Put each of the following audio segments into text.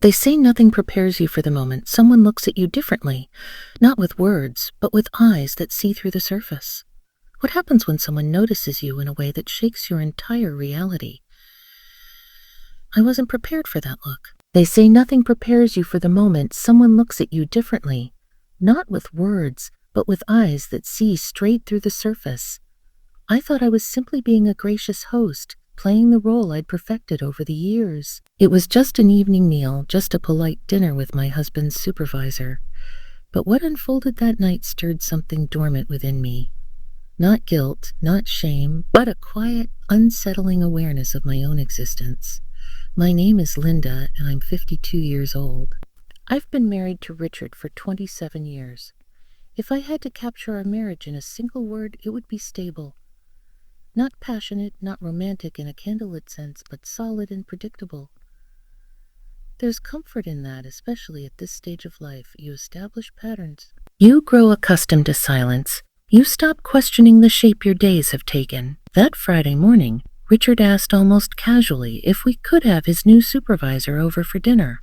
They say nothing prepares you for the moment someone looks at you differently, not with words, but with eyes that see through the surface. What happens when someone notices you in a way that shakes your entire reality? I wasn't prepared for that look. They say nothing prepares you for the moment someone looks at you differently, not with words, but with eyes that see straight through the surface. I thought I was simply being a gracious host, playing the role I'd perfected over the years. It was just an evening meal, just a polite dinner with my husband's supervisor. But what unfolded that night stirred something dormant within me. Not guilt, not shame, but a quiet, unsettling awareness of my own existence. My name is Linda, and I'm 52 years old. I've been married to Richard for 27 years. If I had to capture our marriage in a single word, it would be stable. Not passionate, not romantic in a candlelit sense, but solid and predictable. There's comfort in that, especially at this stage of life. You establish patterns. You grow accustomed to silence. You stop questioning the shape your days have taken. That Friday morning, Richard asked almost casually if we could have his new supervisor over for dinner.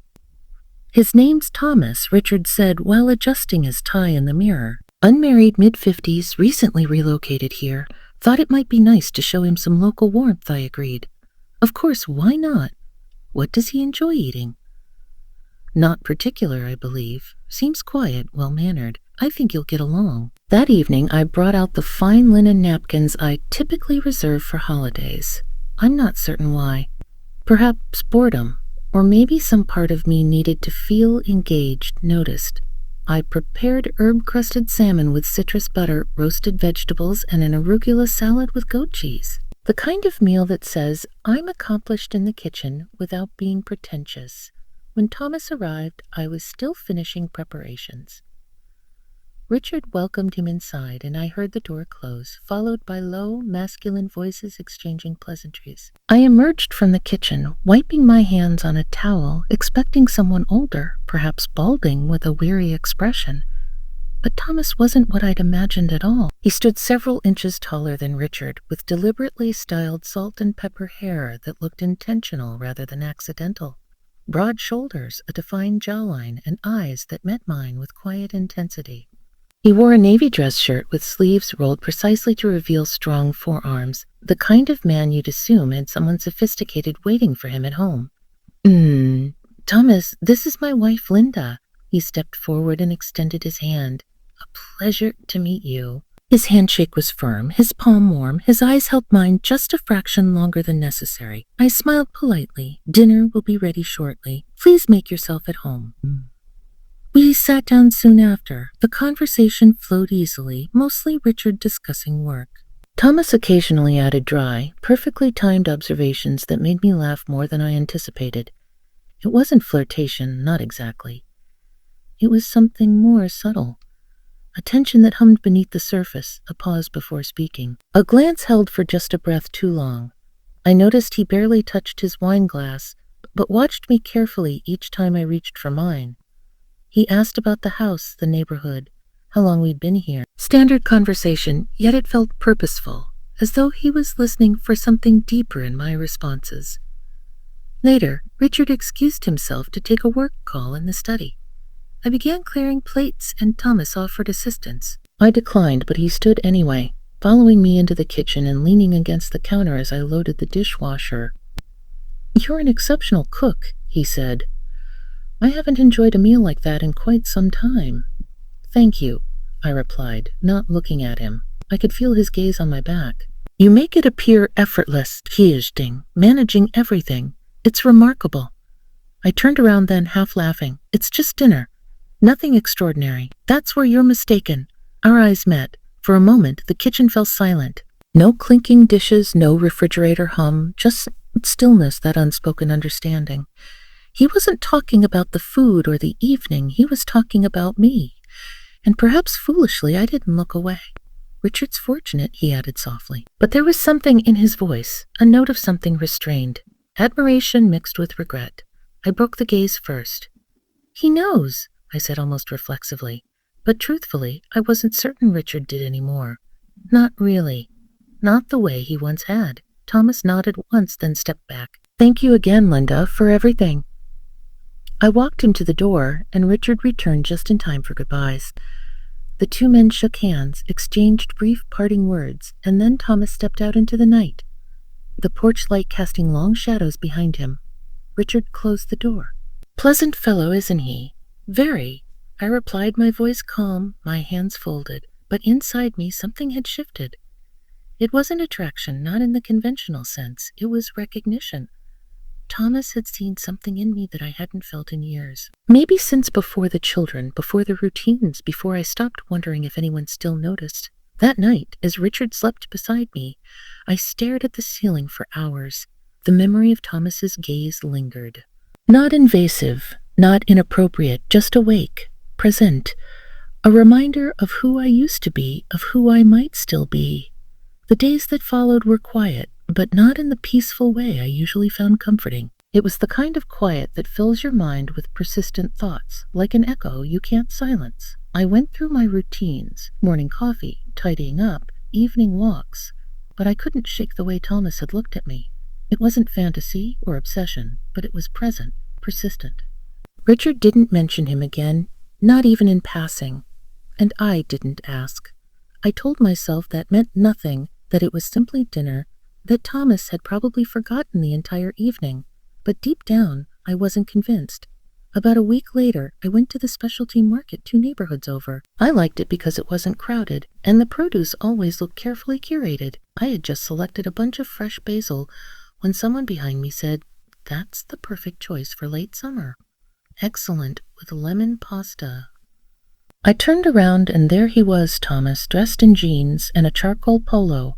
His name's Thomas, Richard said while adjusting his tie in the mirror. Unmarried, mid-50s, recently relocated here. Thought it might be nice to show him some local warmth, I agreed. Of course, why not? What does he enjoy eating? Not particular, I believe. Seems quiet, well-mannered. I think you'll get along. That evening, I brought out the fine linen napkins I typically reserve for holidays. I'm not certain why. Perhaps boredom, or maybe some part of me needed to feel engaged, noticed. I prepared herb-crusted salmon with citrus butter, roasted vegetables, and an arugula salad with goat cheese. The kind of meal that says, I'm accomplished in the kitchen without being pretentious. When Thomas arrived, I was still finishing preparations. Richard welcomed him inside, and I heard the door close, followed by low, masculine voices exchanging pleasantries. I emerged from the kitchen, wiping my hands on a towel, expecting someone older, perhaps balding, with a weary expression. But Thomas wasn't what I'd imagined at all. He stood several inches taller than Richard, with deliberately styled salt and pepper hair that looked intentional rather than accidental. Broad shoulders, a defined jawline, and eyes that met mine with quiet intensity. He wore a navy dress shirt with sleeves rolled precisely to reveal strong forearms, the kind of man you'd assume had someone sophisticated waiting for him at home. Thomas, this is my wife, Linda. He stepped forward and extended his hand. A pleasure to meet you. His handshake was firm, his palm warm, his eyes held mine just a fraction longer than necessary. I smiled politely. Dinner will be ready shortly. Please make yourself at home. We sat down soon after. The conversation flowed easily, mostly Richard discussing work. Thomas occasionally added dry, perfectly timed observations that made me laugh more than I anticipated. It wasn't flirtation, not exactly. It was something more subtle. A tension that hummed beneath the surface, a pause before speaking. A glance held for just a breath too long. I noticed he barely touched his wine glass, but watched me carefully each time I reached for mine. He asked about the house, the neighborhood, how long we'd been here. Standard conversation, yet it felt purposeful, as though he was listening for something deeper in my responses. Later, Richard excused himself to take a work call in the study. I began clearing plates, and Thomas offered assistance. I declined, but he stood anyway, following me into the kitchen and leaning against the counter as I loaded the dishwasher. You're an exceptional cook, he said. I haven't enjoyed a meal like that in quite some time. Thank you, I replied, not looking at him. I could feel his gaze on my back. You make it appear effortless, managing everything. It's remarkable. I turned around then, half laughing. It's just dinner. Nothing extraordinary. That's where you're mistaken. Our eyes met. For a moment, the kitchen fell silent. No clinking dishes, no refrigerator hum, just stillness, that unspoken understanding. He wasn't talking about the food or the evening. He was talking about me. And perhaps foolishly, I didn't look away. Richard's fortunate, he added softly. But there was something in his voice, a note of something restrained. Admiration mixed with regret. I broke the gaze first. He knows, I said almost reflexively. But truthfully, I wasn't certain Richard did any more. Not really. Not the way he once had. Thomas nodded once, then stepped back. Thank you again, Linda, for everything. I walked him to the door, and Richard returned just in time for goodbyes. The two men shook hands, exchanged brief parting words, and then Thomas stepped out into the night, the porch light casting long shadows behind him. Richard closed the door. "Pleasant fellow, isn't he?" "Very," I replied, my voice calm, my hands folded, but inside me something had shifted. It wasn't attraction, not in the conventional sense. It was recognition. Thomas had seen something in me that I hadn't felt in years. Maybe since before the children, before the routines, before I stopped wondering if anyone still noticed. That night, as Richard slept beside me, I stared at the ceiling for hours. The memory of Thomas's gaze lingered. Not invasive, not inappropriate, just awake, present. A reminder of who I used to be, of who I might still be. The days that followed were quiet, but not in the peaceful way I usually found comforting. It was the kind of quiet that fills your mind with persistent thoughts, like an echo you can't silence. I went through my routines, morning coffee, tidying up, evening walks, but I couldn't shake the way Thomas had looked at me. It wasn't fantasy or obsession, but it was present, persistent. Richard didn't mention him again, not even in passing, and I didn't ask. I told myself that meant nothing, that it was simply dinner, that Thomas had probably forgotten the entire evening, but deep down, I wasn't convinced. About a week later, I went to the specialty market 2 neighborhoods over. I liked it because it wasn't crowded, and the produce always looked carefully curated. I had just selected a bunch of fresh basil when someone behind me said, "That's the perfect choice for late summer. Excellent, with lemon pasta." I turned around, and there he was, Thomas, dressed in jeans and a charcoal polo,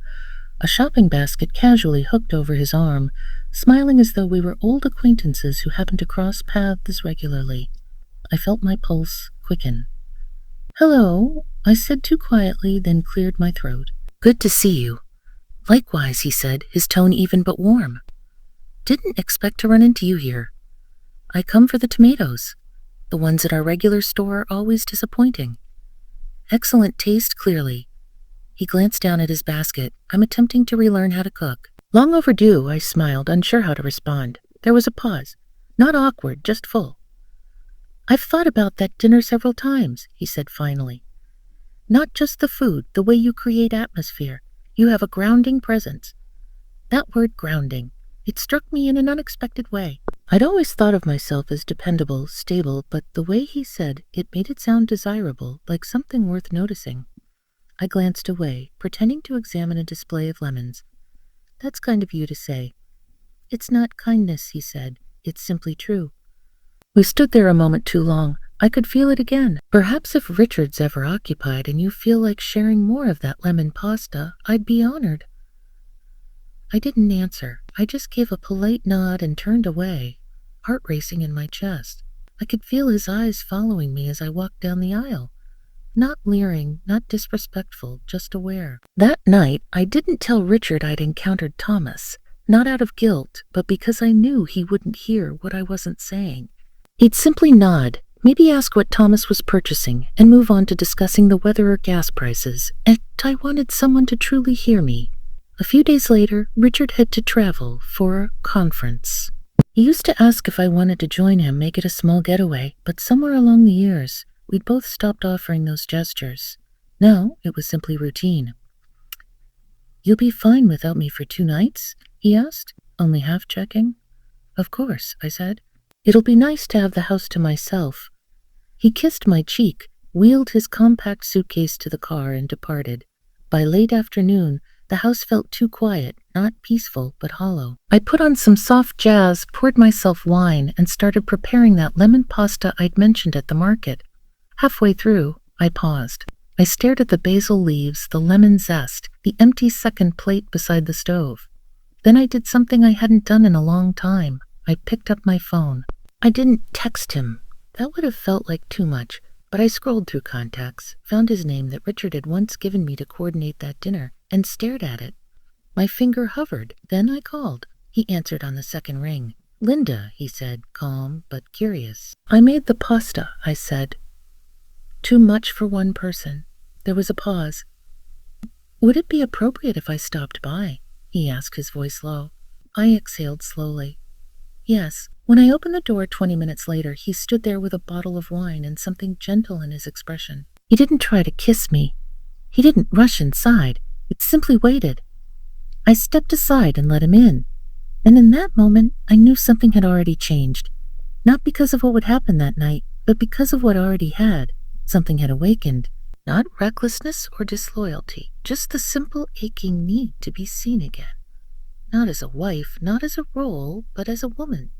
a shopping basket casually hooked over his arm, smiling as though we were old acquaintances who happened to cross paths regularly. I felt my pulse quicken. "Hello," I said too quietly, then cleared my throat. "Good to see you." "Likewise," he said, his tone even but warm. "Didn't expect to run into you here. I come for the tomatoes. The ones at our regular store are always disappointing." "Excellent taste, clearly." He glanced down at his basket. "I'm attempting to relearn how to cook." "Long overdue," I smiled, unsure how to respond. There was a pause. Not awkward, just full. "I've thought about that dinner several times," he said finally. "Not just the food, the way you create atmosphere. You have a grounding presence." That word, grounding, it struck me in an unexpected way. I'd always thought of myself as dependable, stable, but the way he said it made it sound desirable, like something worth noticing. I glanced away, pretending to examine a display of lemons. "That's kind of you to say." "It's not kindness," he said. "It's simply true." We stood there a moment too long. I could feel it again. Perhaps if Richard's ever occupied and you feel like sharing more of that lemon pasta, I'd be honored. I didn't answer. I just gave a polite nod and turned away, heart racing in my chest. I could feel his eyes following me as I walked down the aisle. Not leering, not disrespectful, just aware. That night, I didn't tell Richard I'd encountered Thomas, not out of guilt, but because I knew he wouldn't hear what I wasn't saying. He'd simply nod, maybe ask what Thomas was purchasing, and move on to discussing the weather or gas prices, and I wanted someone to truly hear me. A few days later, Richard had to travel for a conference. He used to ask if I wanted to join him, make it a small getaway, but somewhere along the years, we'd both stopped offering those gestures. Now, it was simply routine. "You'll be fine without me for 2 nights?" he asked, only half checking. "Of course," I said. "It'll be nice to have the house to myself." He kissed my cheek, wheeled his compact suitcase to the car, and departed. By late afternoon, the house felt too quiet, not peaceful, but hollow. I put on some soft jazz, poured myself wine, and started preparing that lemon pasta I'd mentioned at the market. Halfway through, I paused. I stared at the basil leaves, the lemon zest, the empty second plate beside the stove. Then I did something I hadn't done in a long time. I picked up my phone. I didn't text him. That would have felt like too much, but I scrolled through contacts, found his name that Richard had once given me to coordinate that dinner, and stared at it. My finger hovered. Then I called. He answered on the second ring. "Linda," he said, calm but curious. "I made the pasta," I said. "Too much for one person." There was a pause. "Would it be appropriate if I stopped by?" he asked, his voice low. I exhaled slowly. "Yes, When I opened the door 20 minutes later, he stood there with a bottle of wine and something gentle in his expression. He didn't try to kiss me. He didn't rush inside. It simply waited. I stepped aside and let him in. And in that moment, I knew something had already changed. Not because of what would happen that night, but because of what already had. Something had awakened. Not recklessness or disloyalty, just the simple aching need to be seen again. Not as a wife, not as a role, but as a woman.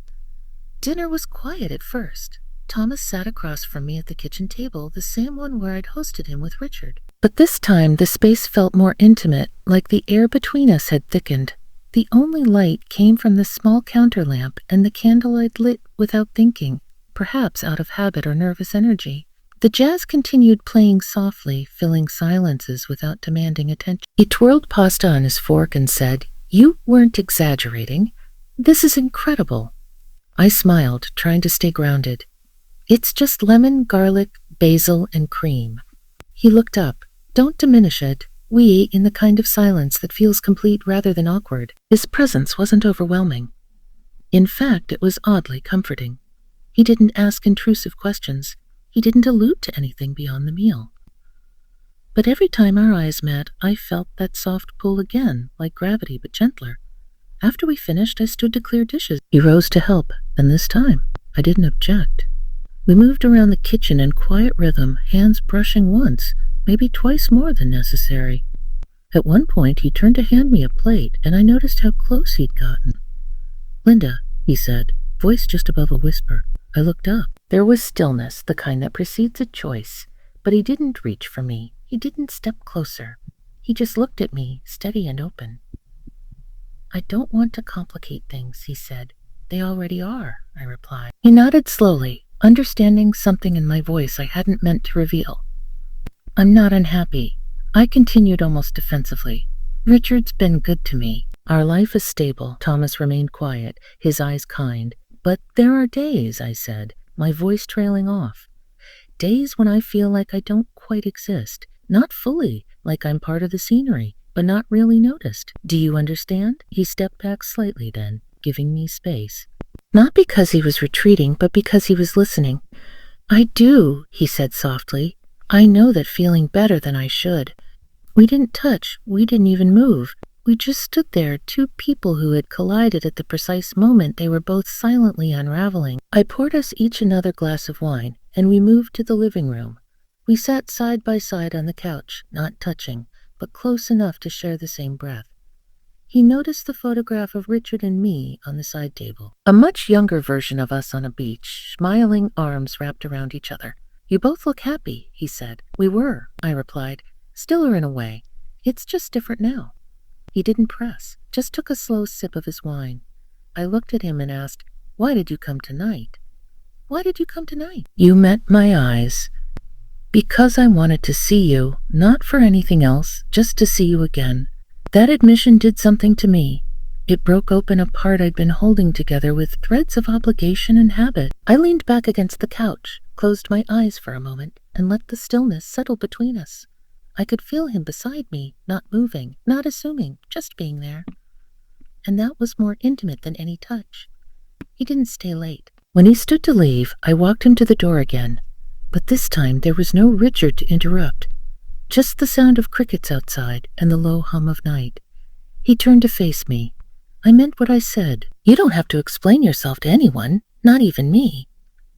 Dinner was quiet at first. Thomas sat across from me at the kitchen table, the same one where I'd hosted him with Richard. But this time the space felt more intimate, like the air between us had thickened. The only light came from the small counter lamp and the candle I'd lit without thinking, perhaps out of habit or nervous energy. The jazz continued playing softly, filling silences without demanding attention. He twirled pasta on his fork and said, "You weren't exaggerating. This is incredible." I smiled, trying to stay grounded. "It's just lemon, garlic, basil, and cream." He looked up. "Don't diminish it. We ate in the kind of silence that feels complete rather than awkward." His presence wasn't overwhelming. In fact, it was oddly comforting. He didn't ask intrusive questions. He didn't allude to anything beyond the meal. But every time our eyes met, I felt that soft pull again, like gravity but gentler. After we finished, I stood to clear dishes. He rose to help, and this time, I didn't object. We moved around the kitchen in quiet rhythm, hands brushing once, maybe twice more than necessary. At one point, he turned to hand me a plate, and I noticed how close he'd gotten. "Linda," he said, voice just above a whisper. I looked up. There was stillness, the kind that precedes a choice, but he didn't reach for me. He didn't step closer. He just looked at me, steady and open. "I don't want to complicate things," he said. "They already are," I replied. He nodded slowly, understanding something in my voice I hadn't meant to reveal. "I'm not unhappy," I continued almost defensively. "Richard's been good to me. Our life is stable." Thomas remained quiet, his eyes kind. "But there are days," I said, my voice trailing off. "Days when I feel like I don't quite exist. Not fully, like I'm part of the scenery, but not really noticed. Do you understand?" He stepped back slightly then, giving me space. Not because he was retreating, but because he was listening. "I do," he said softly. "I know that feeling better than I should." We didn't touch, we didn't even move. We just stood there, two people who had collided at the precise moment they were both silently unraveling. I poured us each another glass of wine, and we moved to the living room. We sat side by side on the couch, not touching, but close enough to share the same breath. He noticed the photograph of Richard and me on the side table. A much younger version of us on a beach, smiling, arms wrapped around each other. "You both look happy," he said. "We were," I replied. "Still are in a way. It's just different now." He didn't press, just took a slow sip of his wine. I looked at him and asked, "Why did you come tonight?" "Why did you come tonight?" "You met my eyes. Because I wanted to see you, not for anything else, just to see you again. That admission did something to me. It broke open a part I'd been holding together with threads of obligation and habit." I leaned back against the couch, closed my eyes for a moment, and let the stillness settle between us. I could feel him beside me, not moving, not assuming, just being there. And that was more intimate than any touch. He didn't stay late. When he stood to leave, I walked him to the door again. But this time there was no Richard to interrupt. Just the sound of crickets outside and the low hum of night. He turned to face me. I meant what I said. "You don't have to explain yourself to anyone, not even me.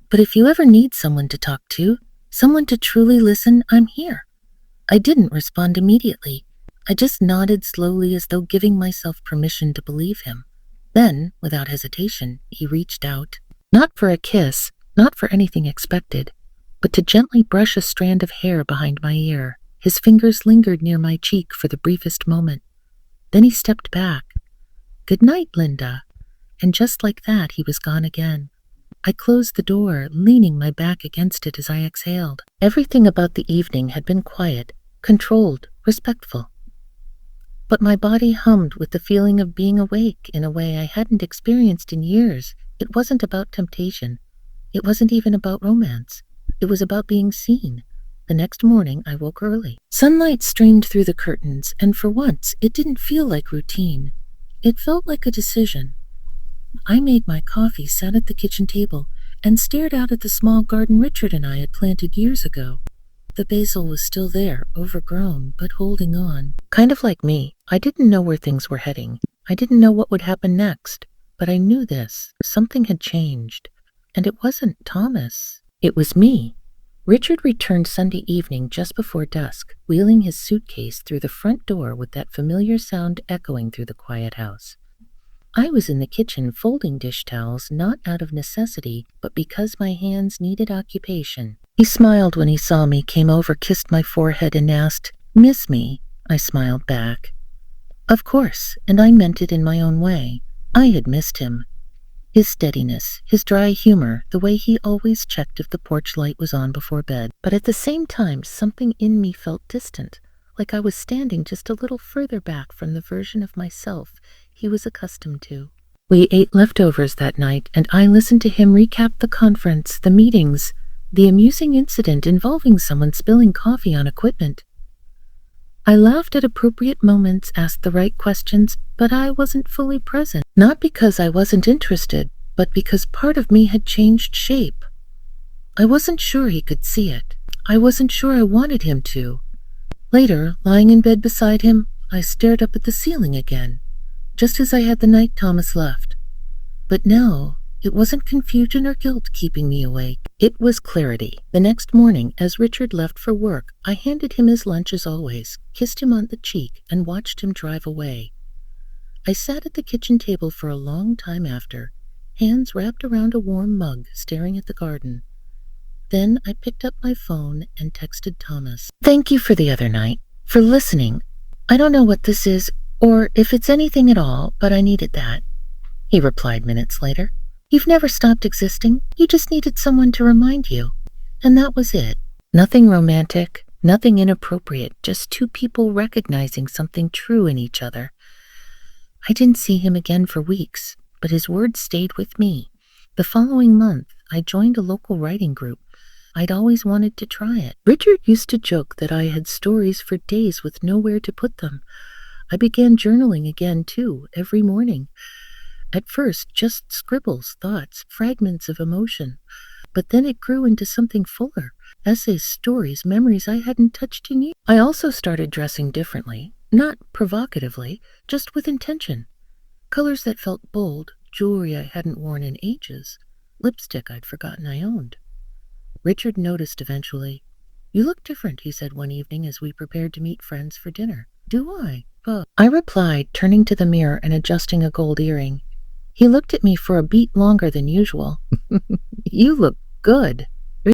But if you ever need someone to talk to, someone to truly listen, I'm here." I didn't respond immediately. I just nodded slowly as though giving myself permission to believe him. Then, without hesitation, he reached out. Not for a kiss, not for anything expected, but to gently brush a strand of hair behind my ear. His fingers lingered near my cheek for the briefest moment. Then he stepped back. "Good night, Linda." And just like that, he was gone again. I closed the door, leaning my back against it as I exhaled. Everything about the evening had been quiet, controlled, respectful. But my body hummed with the feeling of being awake in a way I hadn't experienced in years. It wasn't about temptation. It wasn't even about romance. It was about being seen. The next morning, I woke early. Sunlight streamed through the curtains, and for once, it didn't feel like routine. It felt like a decision. I made my coffee, sat at the kitchen table, and stared out at the small garden Richard and I had planted years ago. The basil was still there, overgrown, but holding on. Kind of like me, I didn't know where things were heading. I didn't know what would happen next, but I knew this. Something had changed. And it wasn't Thomas. It was me. Richard returned Sunday evening just before dusk, wheeling his suitcase through the front door with that familiar sound echoing through the quiet house. I was in the kitchen folding dish towels, not out of necessity, but because my hands needed occupation. He smiled when he saw me, came over, kissed my forehead, and asked, "Miss me?" I smiled back. Of course, and I meant it in my own way. I had missed him. His steadiness, his dry humor, the way he always checked if the porch light was on before bed. But at the same time, something in me felt distant, like I was standing just a little further back from the version of myself he was accustomed to. We ate leftovers that night, and I listened to him recap the conference, the meetings, the amusing incident involving someone spilling coffee on equipment. I laughed at appropriate moments, asked the right questions, but I wasn't fully present. Not because I wasn't interested, but because part of me had changed shape. I wasn't sure he could see it. I wasn't sure I wanted him to. Later, lying in bed beside him, I stared up at the ceiling again, just as I had the night Thomas left. But now, it wasn't confusion or guilt keeping me awake. It was clarity. The next morning, as Richard left for work, I handed him his lunch as always, kissed him on the cheek, and watched him drive away. I sat at the kitchen table for a long time after, hands wrapped around a warm mug, staring at the garden. Then I picked up my phone and texted Thomas. "Thank you for the other night, for listening. I don't know what this is, or if it's anything at all, but I needed that." He replied minutes later. "You've never stopped existing. You just needed someone to remind you." And that was it. Nothing romantic, nothing inappropriate, just two people recognizing something true in each other. I didn't see him again for weeks, but his words stayed with me. The following month, I joined a local writing group. I'd always wanted to try it. Richard used to joke that I had stories for days with nowhere to put them. I began journaling again, too, every morning. At first, just scribbles, thoughts, fragments of emotion. But then it grew into something fuller. Essays, stories, memories I hadn't touched in years. I also started dressing differently. Not provocatively, just with intention. Colors that felt bold, jewelry I hadn't worn in ages, lipstick I'd forgotten I owned. Richard noticed eventually. "You look different," he said one evening as we prepared to meet friends for dinner. "Do I?" I replied, turning to the mirror and adjusting a gold earring. He looked at me for a beat longer than usual. "You look good."